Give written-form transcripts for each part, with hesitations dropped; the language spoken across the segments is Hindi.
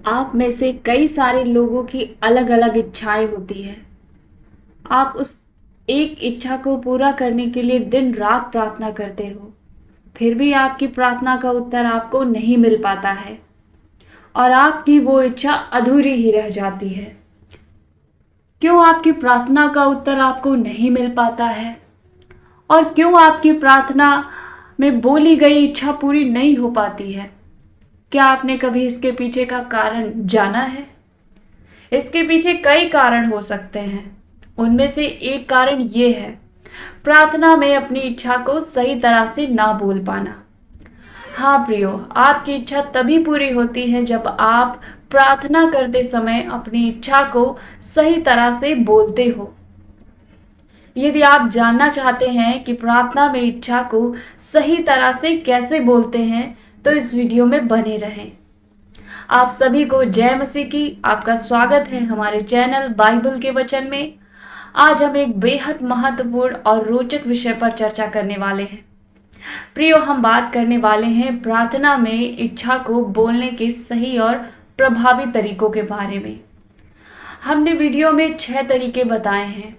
आप में से कई सारे लोगों की अलग अलग इच्छाएं होती है। आप उस एक इच्छा को पूरा करने के लिए दिन रात प्रार्थना करते हो, फिर भी आपकी प्रार्थना का उत्तर आपको नहीं मिल पाता है और आपकी वो इच्छा अधूरी ही रह जाती है। क्यों आपकी प्रार्थना का उत्तर आपको नहीं मिल पाता है और क्यों आपकी प्रार्थना में बोली गई इच्छा पूरी नहीं हो पाती है? क्या आपने कभी इसके पीछे का कारण जाना है? इसके पीछे कई कारण हो सकते हैं। उनमें से एक कारण ये है, प्रार्थना में अपनी इच्छा को सही तरह से ना बोल पाना। हाँ प्रियो, आपकी इच्छा तभी पूरी होती है जब आप प्रार्थना करते समय अपनी इच्छा को सही तरह से बोलते हो। यदि आप जानना चाहते हैं कि प्रार्थना में इच्छा को सही तरह से कैसे बोलते हैं, तो इस वीडियो में बने रहें। आप सभी को जय मसीह की। आपका स्वागत है हमारे चैनल बाइबल के वचन में। आज हम एक बेहद महत्वपूर्ण और रोचक विषय पर चर्चा करने वाले हैं। प्रियो, हम बात करने वाले हैं प्रार्थना में इच्छा को बोलने के सही और प्रभावी तरीकों के बारे में। हमने वीडियो में 6 तरीके बताए हैं।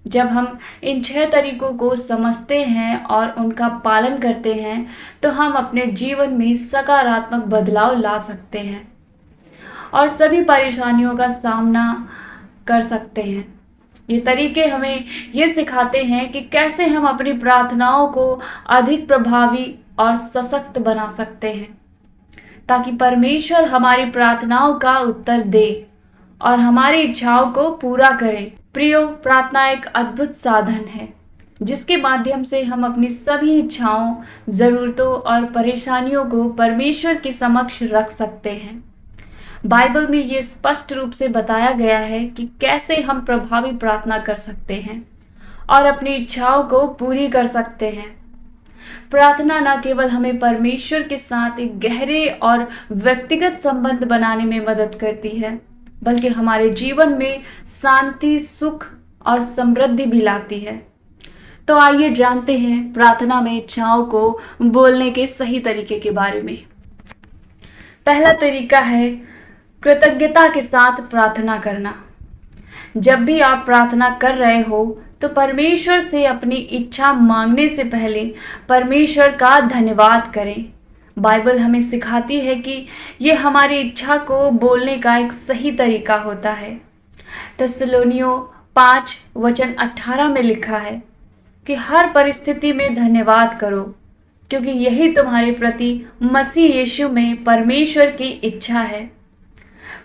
जब हम इन 6 तरीकों को समझते हैं और उनका पालन करते हैं, तो हम अपने जीवन में सकारात्मक बदलाव ला सकते हैं और सभी परेशानियों का सामना कर सकते हैं। ये तरीके हमें ये सिखाते हैं कि कैसे हम अपनी प्रार्थनाओं को अधिक प्रभावी और सशक्त बना सकते हैं, ताकि परमेश्वर हमारी प्रार्थनाओं का उत्तर दे और हमारी इच्छाओं को पूरा करे। प्रियो, प्रार्थना एक अद्भुत साधन है जिसके माध्यम से हम अपनी सभी इच्छाओं, ज़रूरतों और परेशानियों को परमेश्वर के समक्ष रख सकते हैं। बाइबल में ये स्पष्ट रूप से बताया गया है कि कैसे हम प्रभावी प्रार्थना कर सकते हैं और अपनी इच्छाओं को पूरी कर सकते हैं। प्रार्थना न केवल हमें परमेश्वर के साथ एक गहरे और व्यक्तिगत संबंध बनाने में मदद करती है, बल्कि हमारे जीवन में शांति, सुख और समृद्धि भी लाती है। तो आइए जानते हैं प्रार्थना में इच्छाओं को बोलने के सही तरीके के बारे में। पहला तरीका है कृतज्ञता के साथ प्रार्थना करना। जब भी आप प्रार्थना कर रहे हो, तो परमेश्वर से अपनी इच्छा मांगने से पहले परमेश्वर का धन्यवाद करें। बाइबल हमें सिखाती है कि ये हमारी इच्छा को बोलने का एक सही तरीका होता है। थिस्सलुनीयों 5:18 में लिखा है कि हर परिस्थिति में धन्यवाद करो, क्योंकि यही तुम्हारे प्रति मसीह यीशु में परमेश्वर की इच्छा है।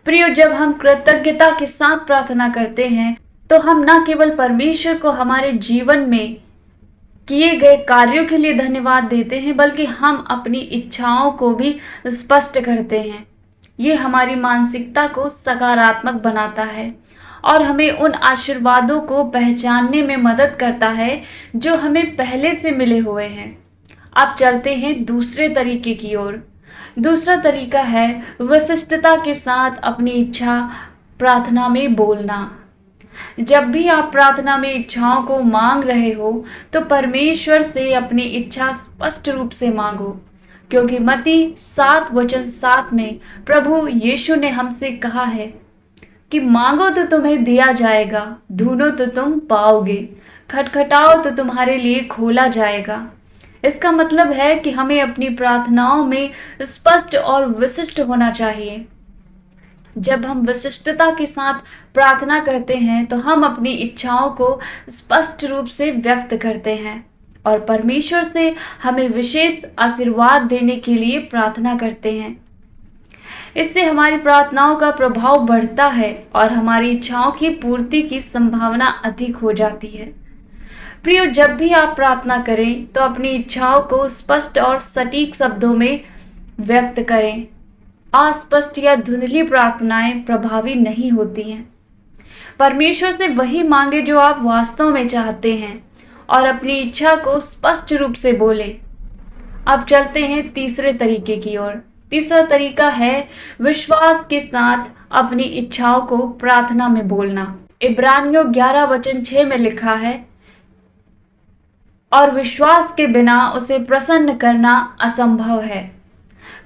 प्रियो, जब हम कृतज्ञता के साथ प्रार्थना करते हैं, तो हम न केवल परमेश्वर को हमारे जीवन में किए गए कार्यों के लिए धन्यवाद देते हैं, बल्कि हम अपनी इच्छाओं को भी स्पष्ट करते हैं। ये हमारी मानसिकता को सकारात्मक बनाता है और हमें उन आशीर्वादों को पहचानने में मदद करता है जो हमें पहले से मिले हुए हैं। अब चलते हैं दूसरे तरीके की ओर। दूसरा तरीका है विशिष्टता के साथ अपनी इच्छा प्रार्थना में बोलना। जब भी आप प्रार्थना में इच्छाओं को मांग रहे हो, तो परमेश्वर से अपनी इच्छा स्पष्ट रूप से मांगो, क्योंकि मत्ती 7:7 में प्रभु यीशु ने हमसे कहा है कि मांगो तो तुम्हें दिया जाएगा, ढूंढो तो तुम पाओगे, खटखटाओ तो तुम्हारे लिए खोला जाएगा। इसका मतलब है कि हमें अपनी प्रार्थनाओं में स्पष्ट और विशिष्ट होना चाहिए। जब हम विशिष्टता के साथ प्रार्थना करते हैं, तो हम अपनी इच्छाओं को स्पष्ट रूप से व्यक्त करते हैं और परमेश्वर से हमें विशेष आशीर्वाद देने के लिए प्रार्थना करते हैं। इससे हमारी प्रार्थनाओं का प्रभाव बढ़ता है और हमारी इच्छाओं की पूर्ति की संभावना अधिक हो जाती है। प्रियो, जब भी आप प्रार्थना करें, तो अपनी इच्छाओं को स्पष्ट और सटीक शब्दों में व्यक्त करें। अस्पष्ट या धुंधली प्रार्थनाएं प्रभावी नहीं होती हैं। परमेश्वर से वही मांगे जो आप वास्तव में चाहते हैं और अपनी इच्छा को स्पष्ट रूप से बोलें। अब चलते हैं तीसरे तरीके की ओर। तीसरा तरीका है विश्वास के साथ अपनी इच्छाओं को प्रार्थना में बोलना। इब्रानियों 11:6 में लिखा है, और विश्वास के बिना उसे प्रसन्न करना असंभव है।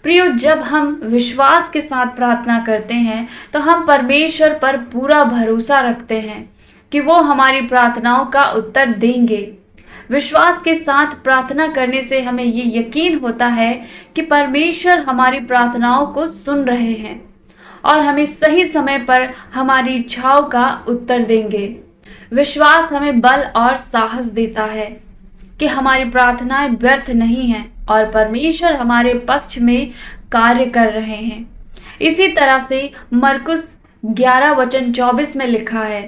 प्रियो, जब हम विश्वास के साथ प्रार्थना करते हैं तो हम परमेश्वर पर पूरा भरोसा रखते हैं कि वो हमारी प्रार्थनाओं का उत्तर देंगे। विश्वास के साथ प्रार्थना करने से हमें ये यकीन होता है कि परमेश्वर हमारी प्रार्थनाओं को सुन रहे हैं और हमें सही समय पर हमारी इच्छाओं का उत्तर देंगे। विश्वास हमें बल और साहस देता है कि हमारी प्रार्थनाएं व्यर्थ नहीं हैं और परमेश्वर हमारे पक्ष में कार्य कर रहे हैं। इसी तरह से मरकुस 11:24 में लिखा है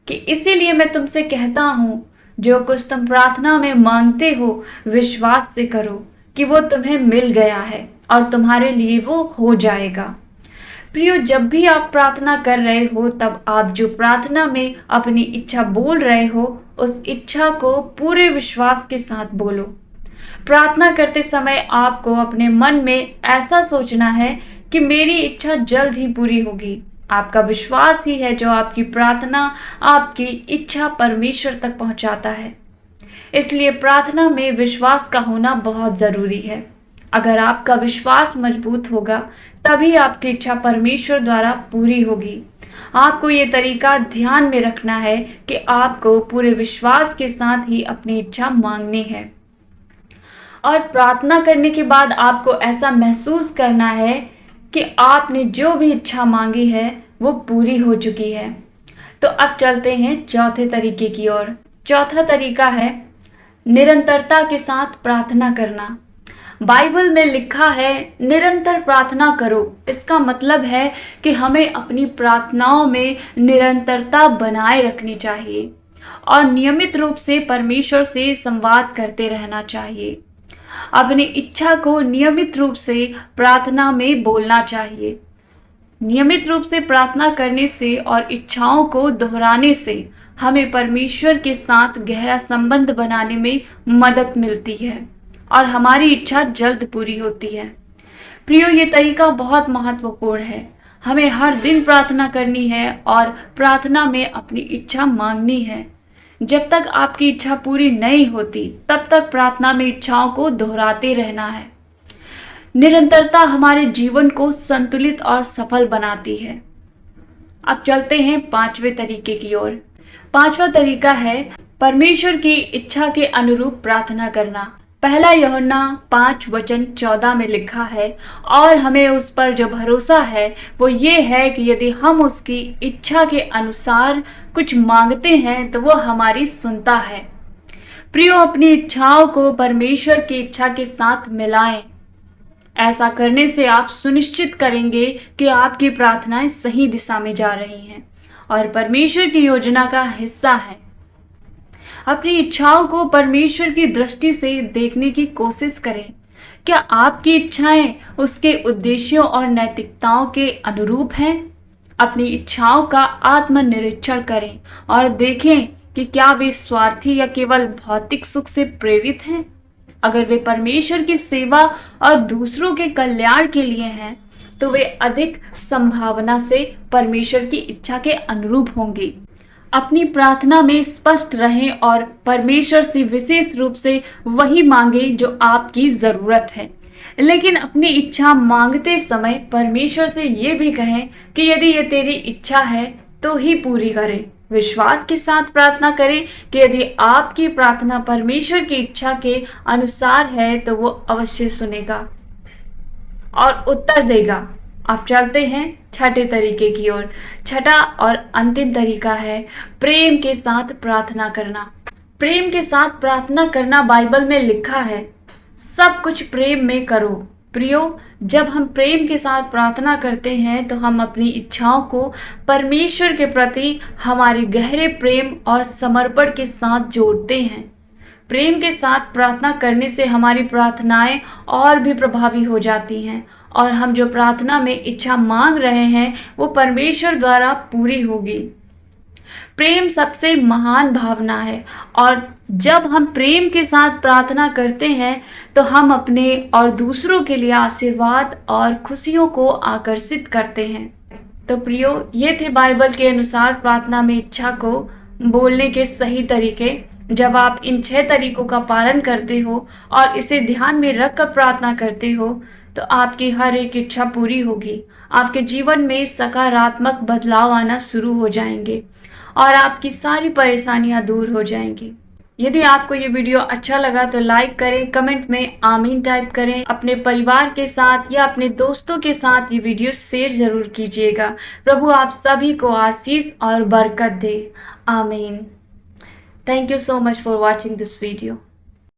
कि इसीलिए मैं तुमसे कहता हूँ, जो कुछ तुम प्रार्थना में मांगते हो विश्वास से करो कि वो तुम्हें मिल गया है और तुम्हारे लिए वो हो जाएगा। प्रियो, जब भी आप प्रार्थना कर रहे हो तब आप जो प्रार्थना में अपनी इच्छा बोल रहे हो उस इच्छा को पूरे विश्वास के साथ बोलो। प्रार्थना करते समय आपको अपने मन में ऐसा सोचना है कि मेरी इच्छा जल्द ही पूरी होगी। आपका विश्वास ही है जो आपकी प्रार्थना, आपकी इच्छा परमेश्वर तक पहुंचाता है। इसलिए प्रार्थना में विश्वास का होना बहुत जरूरी है। अगर आपका विश्वास मजबूत होगा तभी आपकी इच्छा परमेश्वर द्वारा पूरी होगी। आपको ये तरीका ध्यान में रखना है कि आपको पूरे विश्वास के साथ ही अपनी इच्छा मांगनी है और प्रार्थना करने के बाद आपको ऐसा महसूस करना है कि आपने जो भी इच्छा मांगी है वो पूरी हो चुकी है। तो अब चलते हैं चौथे तरीके की ओर। चौथा तरीका है निरंतरता के साथ प्रार्थना करना। बाइबल में लिखा है निरंतर प्रार्थना करो। इसका मतलब है कि हमें अपनी प्रार्थनाओं में निरंतरता बनाए रखनी चाहिए और नियमित रूप से परमेश्वर से संवाद करते रहना चाहिए। अपनी इच्छा को नियमित रूप से प्रार्थना में बोलना चाहिए। नियमित रूप से प्रार्थना करने से और इच्छाओं को दोहराने से हमें परमेश्वर के साथ गहरा संबंध बनाने में मदद मिलती है और हमारी इच्छा जल्द पूरी होती है। प्रियो, ये तरीका बहुत महत्वपूर्ण है। हमें हर दिन प्रार्थना करनी है और प्रार्थना में अपनी इच्छा मांगनी है। जब तक आपकी इच्छा पूरी नहीं होती तब तक प्रार्थना में इच्छाओं को दोहराते रहना है। निरंतरता हमारे जीवन को संतुलित और सफल बनाती है। अब चलते हैं पांचवें तरीके की ओर। पांचवा तरीका है परमेश्वर की इच्छा के अनुरूप प्रार्थना करना। पहला यूहन्ना 5:14 में लिखा है, और हमें उस पर जो भरोसा है वो ये है कि यदि हम उसकी इच्छा के अनुसार कुछ मांगते हैं तो वो हमारी सुनता है। प्रियो, अपनी इच्छाओं को परमेश्वर की इच्छा के साथ मिलाएं। ऐसा करने से आप सुनिश्चित करेंगे कि आपकी प्रार्थनाएं सही दिशा में जा रही हैं और परमेश्वर की योजना का हिस्सा हैं। अपनी इच्छाओं को परमेश्वर की दृष्टि से देखने की कोशिश करें। क्या आपकी इच्छाएं उसके उद्देश्यों और नैतिकताओं के अनुरूप हैं? अपनी इच्छाओं का आत्मनिरीक्षण करें और देखें कि क्या वे स्वार्थी या केवल भौतिक सुख से प्रेरित हैं। अगर वे परमेश्वर की सेवा और दूसरों के कल्याण के लिए हैं तो वे अधिक संभावना से परमेश्वर की इच्छा के अनुरूप होंगे। अपनी प्रार्थना में स्पष्ट रहें और परमेश्वर से विशेष रूप से वही मांगे जो आपकी ज़रूरत है। लेकिन अपनी इच्छा मांगते समय परमेश्वर से ये भी कहें कि यदि ये तेरी इच्छा है तो ही पूरी करें। विश्वास के साथ प्रार्थना करें कि यदि आपकी प्रार्थना परमेश्वर की इच्छा के अनुसार है तो वो अवश्य सुनेगा और उत्तर देगा। अब चलते हैं छठे तरीके की ओर। छठा और अंतिम तरीका है प्रेम के साथ प्रार्थना करना। प्रेम के साथ प्रार्थना करना बाइबल में लिखा है, सब कुछ प्रेम में करो। प्रियो, जब हम प्रेम के साथ प्रार्थना करते हैं तो हम अपनी इच्छाओं को परमेश्वर के प्रति हमारे गहरे प्रेम और समर्पण के साथ जोड़ते हैं। प्रेम के साथ प्रार्थना करने से हमारी प्रार्थनाएं और भी प्रभावी हो जाती हैं और हम जो प्रार्थना में इच्छा मांग रहे हैं वो परमेश्वर द्वारा पूरी होगी। प्रेम सबसे महान भावना है और जब हम प्रेम के साथ प्रार्थना करते हैं तो हम अपने और दूसरों के लिए आशीर्वाद और खुशियों को आकर्षित करते हैं। तो प्रियो, ये थे बाइबल के अनुसार प्रार्थना में इच्छा को बोलने के सही तरीके। जब आप इन 6 तरीकों का पालन करते हो और इसे ध्यान में रखकर प्रार्थना करते हो तो आपकी हर एक इच्छा पूरी होगी। आपके जीवन में सकारात्मक बदलाव आना शुरू हो जाएंगे और आपकी सारी परेशानियां दूर हो जाएंगी। यदि आपको ये वीडियो अच्छा लगा तो लाइक करें, कमेंट में आमीन टाइप करें। अपने परिवार के साथ या अपने दोस्तों के साथ ये वीडियो शेयर जरूर कीजिएगा। प्रभु आप सभी को आशीष और बरकत दे। आमीन। Thank you so much for watching this video.